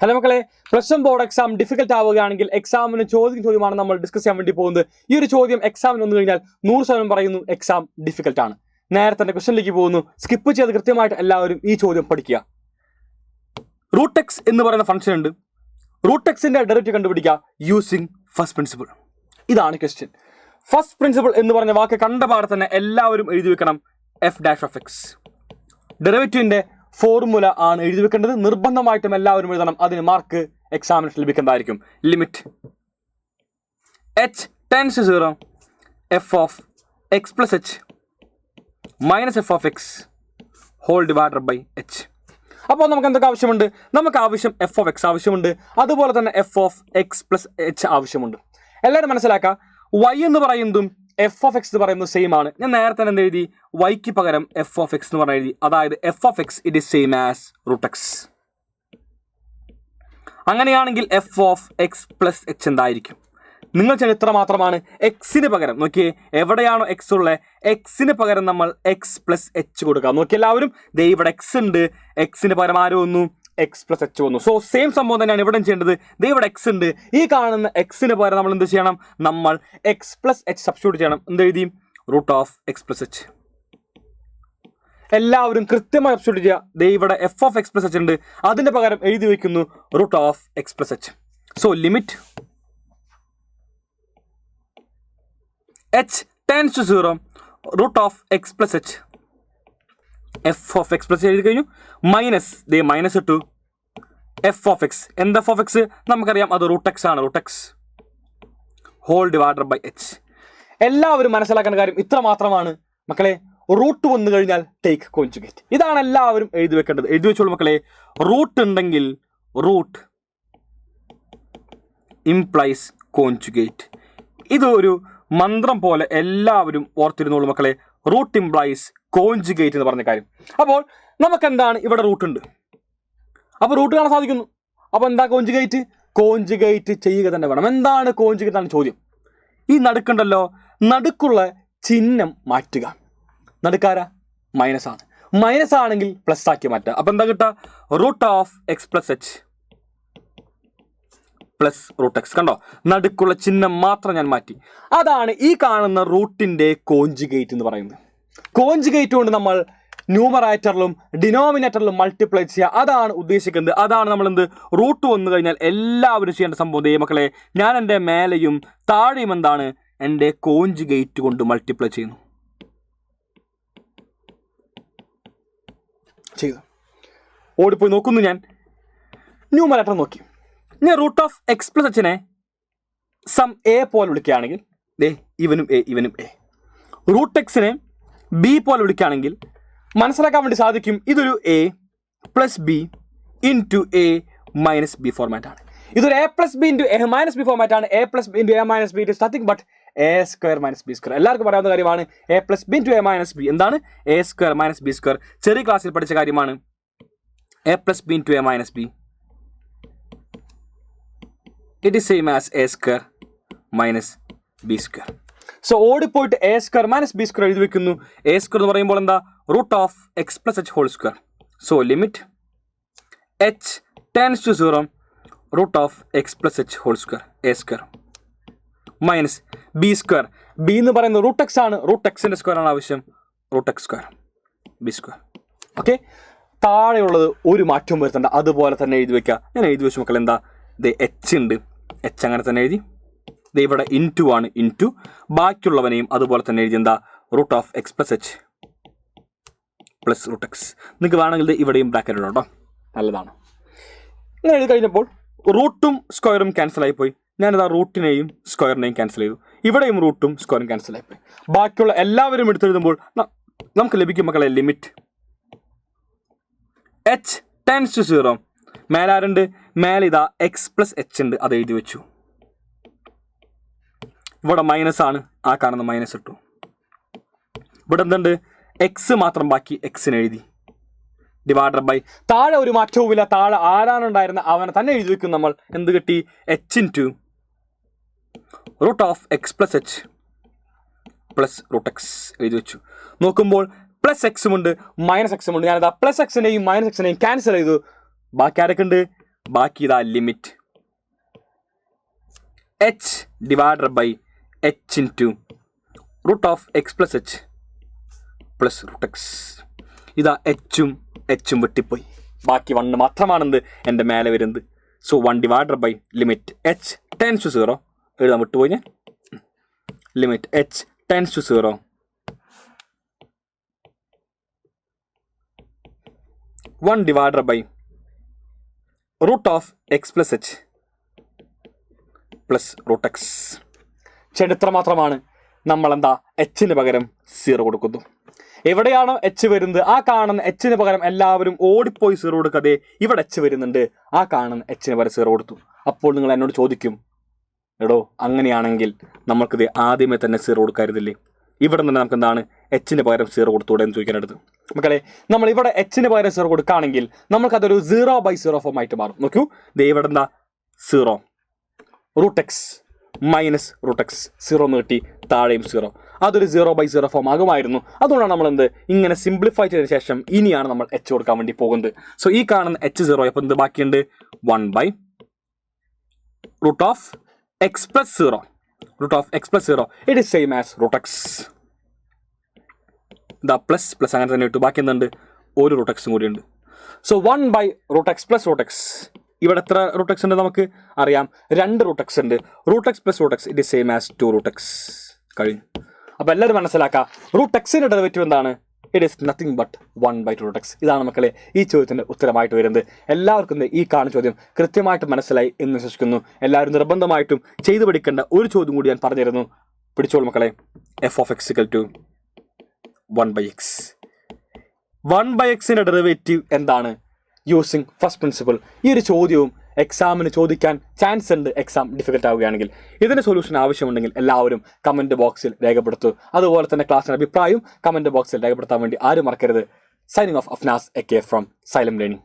Hello മക്കളെ, plus 1 board exam difficult ആവുകയാണെങ്കിൽ എക്സാമിന് ചോദ്യമാണ് നമ്മൾ ഡിസ്കസ് ചെയ്യാൻ വേണ്ടി പോകുന്നത്. ഈ ഒരു ചോദ്യം എക്സാമിന് വന്നു കഴിഞ്ഞാൽ 100% പറയുന്നു എക്സാം ഡിഫിക്കൽട്ട് ആണ്. നേരത്തെ തന്നെ ക്വസ്റ്റനിലേക്ക് പോകുന്നു. സ്കിപ്പ് ചെയ്ത് കൃത്യമായിട്ട് എല്ലാവരും ഈ ചോദ്യം പഠിക്കുക. റൂട്ട് എക്സ് എന്ന് പറയുന്ന ഫംഗ്ഷൻ ഉണ്ട്. റൂട്ട് എക്സിന്റെ ഡെറിവേറ്റീവ് കണ്ടുപിടിക്കുക യൂസിങ് ഫസ്റ്റ് പ്രിൻസിപ്പിൾ. ഇതാണ് ക്വസ്റ്റ്യൻ. ഫസ്റ്റ് പ്രിൻസിപ്പിൾ എന്ന് പറഞ്ഞ വാക്ക് കണ്ട പാടെ തന്നെ എല്ലാവരും എഴുതി വെക്കണം. എഫ് ഡാഷ് ഓഫ് എക്സ് ഡെറിവേറ്റീവിന്റെ ഫോർമുല ആണ് എഴുതി വെക്കേണ്ടത്. നിർബന്ധമായിട്ടും എല്ലാവരും എഴുതണം. അതിന് മാർക്ക് എക്സാമിനേഷൻ ലഭിക്കുന്നതായിരിക്കും. Limit h tends to 0 f of X plus h minus f of x whole divided by h. അപ്പോൾ നമുക്ക് എന്തൊക്കെ ആവശ്യമുണ്ട്? നമുക്ക് ആവശ്യം എഫ് ഓഫ് എക്സ് ആവശ്യമുണ്ട്, അതുപോലെ തന്നെ F of X plus H ആവശ്യമുണ്ട്. എല്ലാവരും മനസ്സിലാക്കുക, വൈ എന്ന് പറയുന്നതും എഫ് ഓഫ് എക്സ് എന്ന് പറയുന്നത് സെയിം ആണ്. ഞാൻ നേരത്തെ എന്ത് എഴുതി? വൈക്ക് പകരം എഫ് ഓഫ് എക്സ് എന്ന് പറഞ്ഞ എഴുതി. അതായത് F of X it is same as root X. അങ്ങനെയാണെങ്കിൽ F of X plus H എന്തായിരിക്കും? നിങ്ങൾ ചെയ്യുന്ന ഇത്ര മാത്രമാണ്. എക്സിന് പകരം നോക്കിയേ, എവിടെയാണോ എക്സ് ഉള്ളത് എക്സിന് പകരം നമ്മൾ എക്സ് പ്ലസ് എച്ച് കൊടുക്കാം. നോക്കി എല്ലാവരും, ദേ ഇവിടെ എക്സ് ഉണ്ട്, എക്സിന് പകരം ആരോ വന്നു? എക്സ് പ്ലസ് എച്ച് വന്നു. സോ സെയിം സംഭവം തന്നെയാണ് ഇവിടെ ചെയ്യേണ്ടത്. ദേ ഇവിടെ എക്സ് ഉണ്ട്, ഈ കാണുന്ന എക്സിന് പകരം നമ്മൾ എന്ത് ചെയ്യണം? നമ്മൾ എക്സ് പ്ലസ് എച്ച് സബ്സ്റ്റിറ്റ്യൂട്ട് ചെയ്യണം. എന്ത് എഴുതി? Root of X plus h. എല്ലാവരും കൃത്യമായി സബ്സ്റ്റിറ്റ്യൂട്ട് ചെയ്യുക. ദേ ഇവിടെ f of X plus h ഉണ്ട്, അതിന്റെ പകരം എഴുതി വയ്ക്കുന്നു root of X plus h. So limit h tends to 0 root of x plus h f of x plus എഴുതി കഴിഞ്ഞു. മൈനസ് ദേ minus to f of x. എന്ത് എഫ് ഓഫ് എക്സ്? നമുക്കറിയാം അത് റൂട്ട് എക്സ് ആണ്. Root x whole divided by h. എല്ലാവരും മനസ്സിലാക്കേണ്ട കാര്യം ഇത്ര മാത്രമാണ് മക്കളെ. റൂട്ട് വന്നു കഴിഞ്ഞാൽ ടേക്ക് കോൺജുഗേറ്റ്. ഇതാണ് എല്ലാവരും എഴുതി വെക്കേണ്ടത്. എഴുതി വെച്ചോളൂ മക്കളെ. റൂട്ട് ഉണ്ടെങ്കിൽ റൂട്ട് ഇംപ്ലൈസ് കോൺജുഗേറ്റ്. ഇതൊരു മന്ത്രം പോലെ എല്ലാവരും ഓർത്തിരുന്നോളൂ മക്കളെ. റൂട്ട് ഇംപ്ലൈസ് കോൺജുഗേറ്റ് എന്ന് പറഞ്ഞ കാര്യം. അപ്പോൾ നമുക്ക് എന്താണ്? ഇവിടെ റൂട്ട് ഉണ്ട്, അപ്പോൾ റൂട്ട് കാണാൻ സാധിക്കുന്നു. അപ്പോൾ എന്താ കോൺജുഗേറ്റ്? കോൺജുഗേറ്റ് ചെയ്യുക തന്നെ വേണം. എന്താണ് കോൺജുഗേറ്റ് ആണ് ചോദ്യം. ഈ നടുക്കുണ്ടല്ലോ, നടുക്കുള്ള ചിഹ്നം മാറ്റുക. നടുക്കാരാ? മൈനസ് ആണ്. മൈനസ് ആണെങ്കിൽ പ്ലസ് ആക്കി മാറ്റുക. അപ്പോൾ എന്താ കിട്ടുക? Root of X plus h plus root x. കണ്ടോ, നടുക്കുള്ള ചിഹ്നം മാത്രം ഞാൻ മാറ്റി. അതാണ് ഈ കാണുന്ന റൂട്ടിന്റെ കോൺജുഗേറ്റ് എന്ന് പറയുന്നത്. കോൺജുഗേറ്റ് കൊണ്ട് നമ്മൾ ന്യൂമറേറ്ററിലും ഡിനോമിനേറ്ററിലും മൾട്ടിപ്ലൈ ചെയ്യുക. അതാണ് ഉദ്ദേശിക്കുന്നത്. അതാണ് നമ്മൾ എന്ത്? റൂട്ട് വന്നു കഴിഞ്ഞാൽ എല്ലാവരും ചെയ്യേണ്ട സംഭവം. ദേ മക്കളെ, ഞാൻ എൻ്റെ മേലെയും താഴെയും എന്താണ്? എൻ്റെ കോൺജുഗേറ്റ് കൊണ്ട് മൾട്ടിപ്ലൈ ചെയ്യുന്നു. ചെയ്തു. ഓടിപ്പോയി നോക്കുന്നു. ഞാൻ ന്യൂമറേറ്റർ നോക്കി. ഞാൻ റൂട്ട് ഓഫ് എക്സ് പ്ലസ് എച്ചിനെ സം എ പോലെ വിളിക്കുകയാണെങ്കിൽ ദേ ഇവനും എ ഇവനും എ. റൂട്ട് എക്സിനെ ബി പോലെ വിളിക്കുകയാണെങ്കിൽ മനസ്സിലാക്കാൻ വേണ്ടി സാധിക്കും ഇതൊരു A plus B into A minus B format ആണ്. ഇതൊരു A plus B into A minus B format ആണ്. A plus B into A minus B it is nothing but A square minus B square. എല്ലാവർക്കും പറയാവുന്ന കാര്യമാണ്. A plus B into A minus B എന്താണ്? A square minus B square. ചെറിയ ക്ലാസ്സിൽ പഠിച്ച കാര്യമാണ്. A plus B into A minus B it is same as a square minus b square. So ഓടിപ്പോയിട്ട് a square minus b square എഴുതി വെക്കുന്നു. a square എന്ന് പറയുമ്പോൾ എന്താ? Root of X plus H whole square. So limit h tends to 0 root of X plus H whole square a square minus b square. b എന്ന് പറയുന്നത് root X ആണ്. Root എക്സിന്റെ square ആണ് ആവശ്യം. Root X square b square. Okay, താഴെയുള്ളത് ഒരു മാറ്റവും വരുത്തണ്ട, അതുപോലെ തന്നെ എഴുതി വെക്കുക. ഞാൻ എഴുതി വെച്ചു മക്കൾ. എന്താ? ദേ എച്ച് ഉണ്ട്, എച്ച് അങ്ങനെ തന്നെ എഴുതി. ദേ ഇവിടെ ഇൻറ്റു ആണ്, ഇൻറ്റു ബാക്കിയുള്ളവനെയും അതുപോലെ തന്നെ എഴുതി. എന്താ? Root of X plus h plus root x. നിങ്ങൾക്ക് വേണമെങ്കിൽ ഇവിടെയും ബ്രാക്കറ്റ് ഇടണം കേട്ടോ, നല്ലതാണ്. ഇങ്ങനെ എഴുതി കഴിഞ്ഞപ്പോൾ റൂട്ടും സ്ക്വയറും ക്യാൻസൽ ആയിപ്പോയി. ഞാനിതാ റൂട്ടിനെയും സ്ക്വയറിനെയും ക്യാൻസൽ ചെയ്തു. ഇവിടെയും റൂട്ടും സ്ക്വയറും ക്യാൻസൽ ആയിപ്പോയി. ബാക്കിയുള്ള എല്ലാവരും എടുത്തെഴുതുമ്പോൾ നമുക്ക് ലഭിക്കും മക്കളെ ലിമിറ്റ് എച്ച് ടെൻസ് ടു 0. മേലാരുണ്ട്? മേലെ ഇതാ എക്സ് പ്ലസ് എച്ച് ഉണ്ട്, അത് എഴുതി വെച്ചു. ഇവിടെ മൈനസ് ആണ്, ആ കാണുന്ന മൈനസ് ഇട്ടു. ഇവിടെ എന്തുണ്ട്? എക്സ് മാത്രം ബാക്കി, എക്സിന് എഴുതി. ഡിവൈഡഡ് ബൈ താഴെ ഒരു മാറ്റവുമില്ല. താഴെ ആരാണ് ഉണ്ടായിരുന്നത് അവനെ തന്നെ എഴുതി വെക്കും നമ്മൾ. എന്ത് കിട്ടി? H into root of X plus h plus root x എഴുതി വെച്ചു. നോക്കുമ്പോൾ പ്ലസ് എക്സും ഉണ്ട് മൈനസ് എക്സും ഉണ്ട്. ഞാനിതാ പ്ലസ് എക്സിനെയും മൈനസ് എക്സിനെയും ക്യാൻസൽ ചെയ്തു. ബാക്കി ആരൊക്കെ ഉണ്ട്? ബാക്കി ഇതാ limit h divided by h into root of X plus h plus root X. ഇതാ എച്ചും വെട്ടിപ്പോയി, ബാക്കി 1 മാത്രമാണെന്ത് എൻ്റെ മേലെ വരുന്നത്. So 1 divided by limit h tends to 0 എഴുതാൻ വിട്ടുപോയി ഞാൻ. Limit h tends to 0 1 divided by root of X plus h plus root x. ഇത്ര മാത്രമാണ്. നമ്മളെന്താ എച്ചിന് പകരം 0 കൊടുക്കുന്നു. എവിടെയാണോ എച്ച് വരുന്നത് ആ കാണുന്ന എച്ചിന് പകരം എല്ലാവരും ഓടിപ്പോയി 0 കൊടുക്കാതെ ഇവിടെ എച്ച് വരുന്നുണ്ട്, ആ കാണുന്ന എച്ചിന് പകരം 0 കൊടുത്തു. അപ്പോൾ നിങ്ങൾ എന്നോട് ചോദിക്കും, എടോ അങ്ങനെയാണെങ്കിൽ നമ്മൾക്കിത് ആദ്യമേ തന്നെ 0 കൊടുക്കാറില്ലേ? ഇവിടെ നിന്ന് നമുക്ക് എന്താണ് എച്ചിന് പകരം 0 കൊടുത്തൂടെ എന്ന് ചോദിക്കാനടുത്ത്. മക്കളെ, നമ്മൾ ഇവിടെ എച്ചിന് പകരം 0 കൊടുക്കുകയാണെങ്കിൽ നമുക്കതൊരു 0/0 ഫോം ആയിട്ട് മാറും. നോക്കൂ, ദേ ഇവിടെ എന്താ 0 root x minus root x 0 എന്ന് കിട്ടി, താഴെയും 0. അതൊരു 0/0 ഫോം ആകുമായിരുന്നു. അതുകൊണ്ടാണ് നമ്മൾ ഇങ്ങനെ സിംപ്ലിഫൈ ചെയ്തതിന് ശേഷം ഇനിയാണ് നമ്മൾ എച്ച് കൊടുക്കാൻ വേണ്ടി പോകുന്നത്. സോ ഈ കാണുന്ന എച്ച് 0 അപ്പോൾ എന്ത് ബാക്കിയുണ്ട് 1/റൂട്ട് of X plus 0. Root of X plus 0 it is same as root X. ഇതാ പ്ലസ് പ്ലസ് അങ്ങനെ തന്നെ ഇട്ടു. ബാക്കി എന്തുണ്ട്, ഒരു റൂട്ട് എക്സും കൂടി ഉണ്ട്. സോ 1/റൂട്ട് എക്സ് പ്ലസ് റൂട്ട് എക്സ്. ഇവിടെ എത്ര റൂട്ട് എക്സ് ഉണ്ട് നമുക്ക് അറിയാം, 2 റൂട്ട് എക്സ് ഉണ്ട്. Root X plus root X it is same as 2 root X. കഴിഞ്ഞു. അപ്പോൾ എല്ലാവരും മനസ്സിലാക്കുക, റൂട്ട് എക്സിൻ്റെ ഡെറിവേറ്റീവ് എന്താണ്? It is nothing but 1/2 root X. ഇതാണ് മക്കളെ ഈ ചോദ്യത്തിൻ്റെ ഉത്തരമായിട്ട് വരുന്നത്. എല്ലാവർക്കും ഈ കാണുന്ന ചോദ്യം കൃത്യമായിട്ട് മനസ്സിലായി എന്ന് വിശ്വസിക്കുന്നു. എല്ലാവരും നിർബന്ധമായിട്ടും ചെയ്തു പഠിക്കേണ്ട ഒരു ചോദ്യം കൂടി ഞാൻ പറഞ്ഞിരുന്നു. പിടിച്ചോളൂ മക്കളെ. F of X equal to 1/x. 1/xൻ്റെ ഡെറിവേറ്റീവ് എന്താണ്? Using first principle. ഈ ഒരു ചോദ്യവും എക്സാമിന് ചോദിക്കാൻ ചാൻസ് ഉണ്ട് എക്സാം ഡിഫിക്കൽട്ട് ആവുകയാണെങ്കിൽ. ഇതിന് സൊല്യൂഷൻ ആവശ്യമുണ്ടെങ്കിൽ എല്ലാവരും കമൻറ്റ് ബോക്സിൽ രേഖപ്പെടുത്തൂ. അതുപോലെ തന്നെ ക്ലാസ്സിൻ്റെ അഭിപ്രായം കമൻറ്റ് ബോക്സിൽ രേഖപ്പെടുത്താൻ വേണ്ടി ആരും മറക്കരുത്. Signing off Afnas AK from xylem learning.